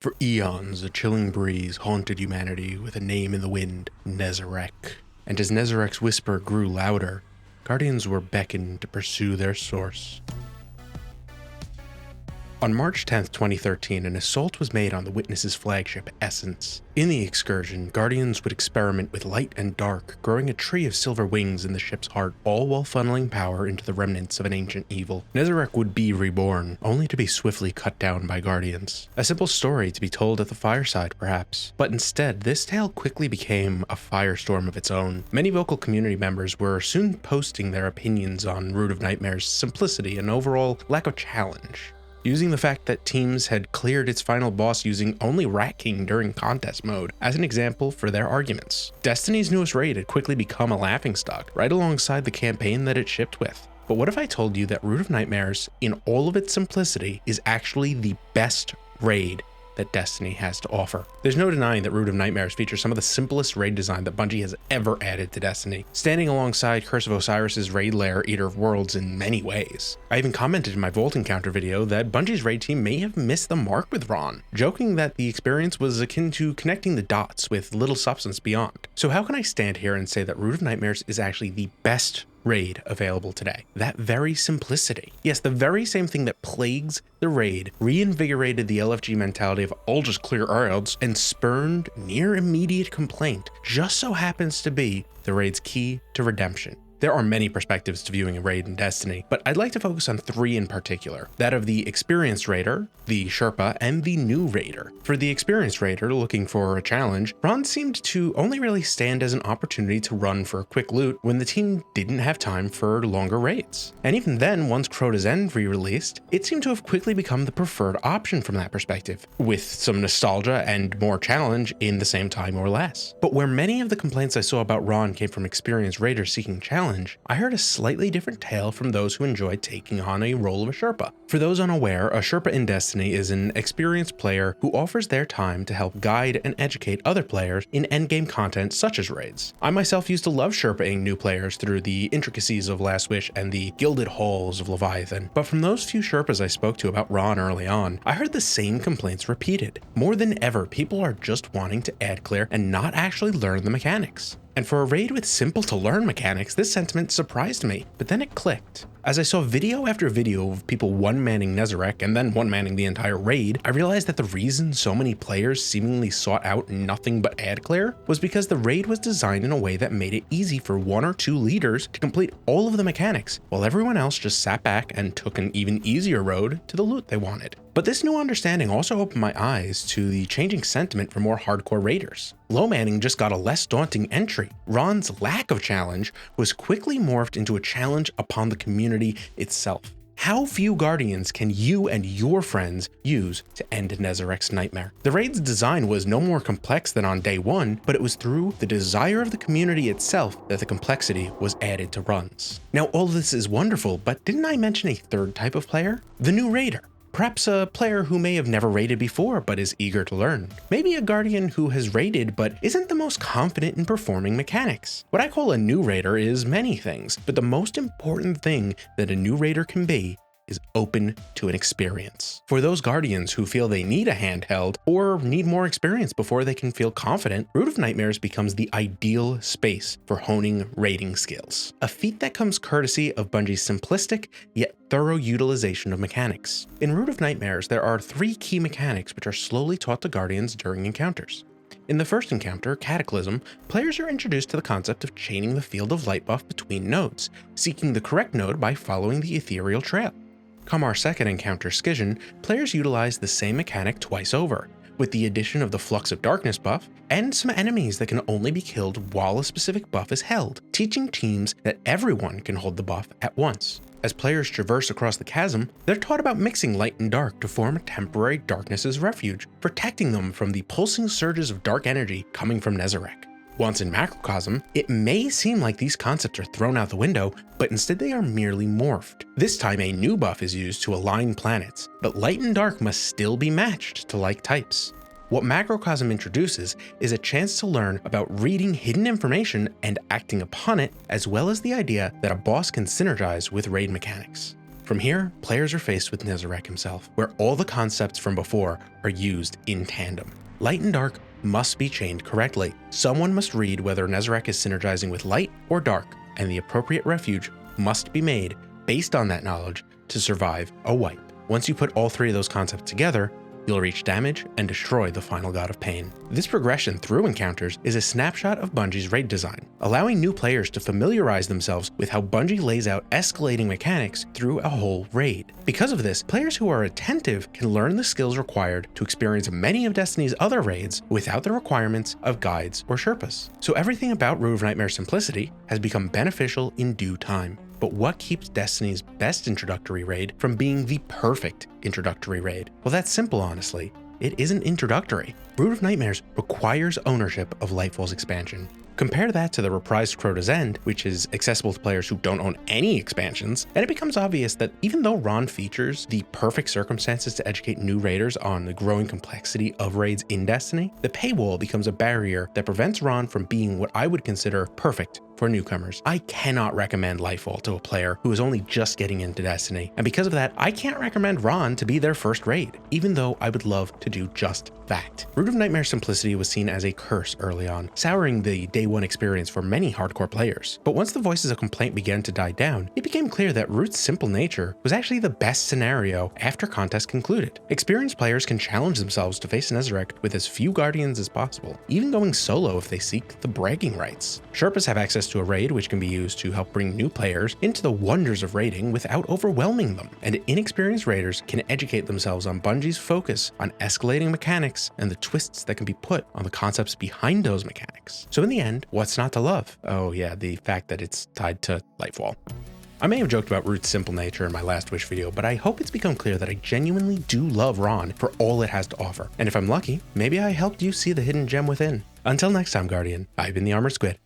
For eons, a chilling breeze haunted humanity with a name in the wind, Nezarec. And as Nezarec's whisper grew louder, Guardians were beckoned to pursue their source. On March 10, 2013, an assault was made on the Witness's flagship, Essence. In the excursion, Guardians would experiment with light and dark, growing a tree of silver wings in the ship's heart, all while funneling power into the remnants of an ancient evil. Nezarec would be reborn, only to be swiftly cut down by Guardians. A simple story to be told at the fireside, perhaps. But instead, this tale quickly became a firestorm of its own. Many vocal community members were soon posting their opinions on Root of Nightmare's simplicity and overall lack of challenge, using the fact that teams had cleared its final boss using only Rat King during contest mode as an example for their arguments. Destiny's newest raid had quickly become a laughingstock, right alongside the campaign that it shipped with. But what if I told you that Root of Nightmares, in all of its simplicity, is actually the best raid that Destiny has to offer? There's no denying that Root of Nightmares features some of the simplest raid design that Bungie has ever added to Destiny, standing alongside Curse of Osiris's raid lair Eater of Worlds in many ways. I even commented in my Vault Encounter video that Bungie's raid team may have missed the mark with Ron, joking that the experience was akin to connecting the dots with little substance beyond. So how can I stand here and say that Root of Nightmares is actually the best raid available today? That very simplicity. Yes, the very same thing that plagues the raid reinvigorated the LFG mentality of "I'll just clear Armoured" and spurned near immediate complaint just so happens to be the raid's key to redemption. There are many perspectives to viewing a raid in Destiny, but I'd like to focus on three in particular: that of the experienced raider, the Sherpa, and the new raider. For the experienced raider looking for a challenge, Ron seemed to only really stand as an opportunity to run for a quick loot when the team didn't have time for longer raids. And even then, once Crota's End re-released, it seemed to have quickly become the preferred option from that perspective, with some nostalgia and more challenge in the same time or less. But where many of the complaints I saw about Ron came from experienced raiders seeking challenge, I heard a slightly different tale from those who enjoyed taking on a role of a Sherpa. For those unaware, a Sherpa in Destiny is an experienced player who offers their time to help guide and educate other players in endgame content such as raids. I myself used to love Sherpaing new players through the intricacies of Last Wish and the gilded halls of Leviathan, but from those few Sherpas I spoke to about Ron early on, I heard the same complaints repeated. More than ever, people are just wanting to ad clear and not actually learn the mechanics. And for a raid with simple to learn mechanics, this sentiment surprised me, but then it clicked. As I saw video after video of people one-manning Nezarec and then one-manning the entire raid, I realized that the reason so many players seemingly sought out nothing but ad clear was because the raid was designed in a way that made it easy for one or two leaders to complete all of the mechanics, while everyone else just sat back and took an even easier road to the loot they wanted. But this new understanding also opened my eyes to the changing sentiment for more hardcore raiders. Low manning just got a less daunting entry. Ron's lack of challenge was quickly morphed into a challenge upon the community itself. How few Guardians can you and your friends use to end Nezarec's nightmare? The raid's design was no more complex than on day one, but it was through the desire of the community itself that the complexity was added to runs. Now, all of this is wonderful, but didn't I mention a third type of player? The new raider. Perhaps a player who may have never raided before but is eager to learn. Maybe a Guardian who has raided but isn't the most confident in performing mechanics. What I call a new raider is many things, but the most important thing that a new raider can be is open to an experience. For those Guardians who feel they need a handheld or need more experience before they can feel confident, Root of Nightmares becomes the ideal space for honing raiding skills, a feat that comes courtesy of Bungie's simplistic yet thorough utilization of mechanics. In Root of Nightmares, there are three key mechanics which are slowly taught to Guardians during encounters. In the first encounter, Cataclysm, players are introduced to the concept of chaining the field of light buff between nodes, seeking the correct node by following the ethereal trail. Come our second encounter, Schism, players utilize the same mechanic twice over, with the addition of the Flux of Darkness buff and some enemies that can only be killed while a specific buff is held, teaching teams that everyone can hold the buff at once. As players traverse across the chasm, they're taught about mixing light and dark to form a temporary darkness's refuge, protecting them from the pulsing surges of dark energy coming from Nezarec. Once in Macrocosm, it may seem like these concepts are thrown out the window, but instead they are merely morphed. This time a new buff is used to align planets, but light and dark must still be matched to like types. What Macrocosm introduces is a chance to learn about reading hidden information and acting upon it, as well as the idea that a boss can synergize with raid mechanics. From here, players are faced with Nezarec himself, where all the concepts from before are used in tandem. Light and dark must be chained correctly. Someone must read whether Nezarec is synergizing with light or dark, and the appropriate refuge must be made based on that knowledge to survive a wipe. Once you put all three of those concepts together, you'll reach damage and destroy the final god of pain. This progression through encounters is a snapshot of Bungie's raid design, allowing new players to familiarize themselves with how Bungie lays out escalating mechanics through a whole raid. Because of this, players who are attentive can learn the skills required to experience many of Destiny's other raids without the requirements of guides or Sherpas. So everything about Root of Nightmare's simplicity has become beneficial in due time. But what keeps Destiny's best introductory raid from being the perfect introductory raid? Well, that's simple, honestly. It isn't introductory. Root of Nightmares requires ownership of Lightfall's expansion. Compare that to the reprised Crota's End, which is accessible to players who don't own any expansions, and it becomes obvious that even though Ron features the perfect circumstances to educate new raiders on the growing complexity of raids in Destiny, the paywall becomes a barrier that prevents Ron from being what I would consider perfect for newcomers. I cannot recommend Lightfall to a player who is only just getting into Destiny, and because of that, I can't recommend Ron to be their first raid, even though I would love to do just that. Root of Nightmare's simplicity was seen as a curse early on, souring the day one experience for many hardcore players. But once the voices of complaint began to die down, it became clear that Root's simple nature was actually the best scenario after contest concluded. Experienced players can challenge themselves to face Nezarec with as few guardians as possible, even going solo if they seek the bragging rights. Sherpas have access to a raid which can be used to help bring new players into the wonders of raiding without overwhelming them, and inexperienced raiders can educate themselves on Bungie's focus on escalating mechanics and the twists that can be put on the concepts behind those mechanics. So in the end, what's not to love? Oh yeah, the fact that it's tied to Lightfall. I may have joked about Root's simple nature in my last Wish video, but I hope it's become clear that I genuinely do love Ron for all it has to offer. And if I'm lucky, maybe I helped you see the hidden gem within. Until next time, Guardian, I've been the Armored Squid.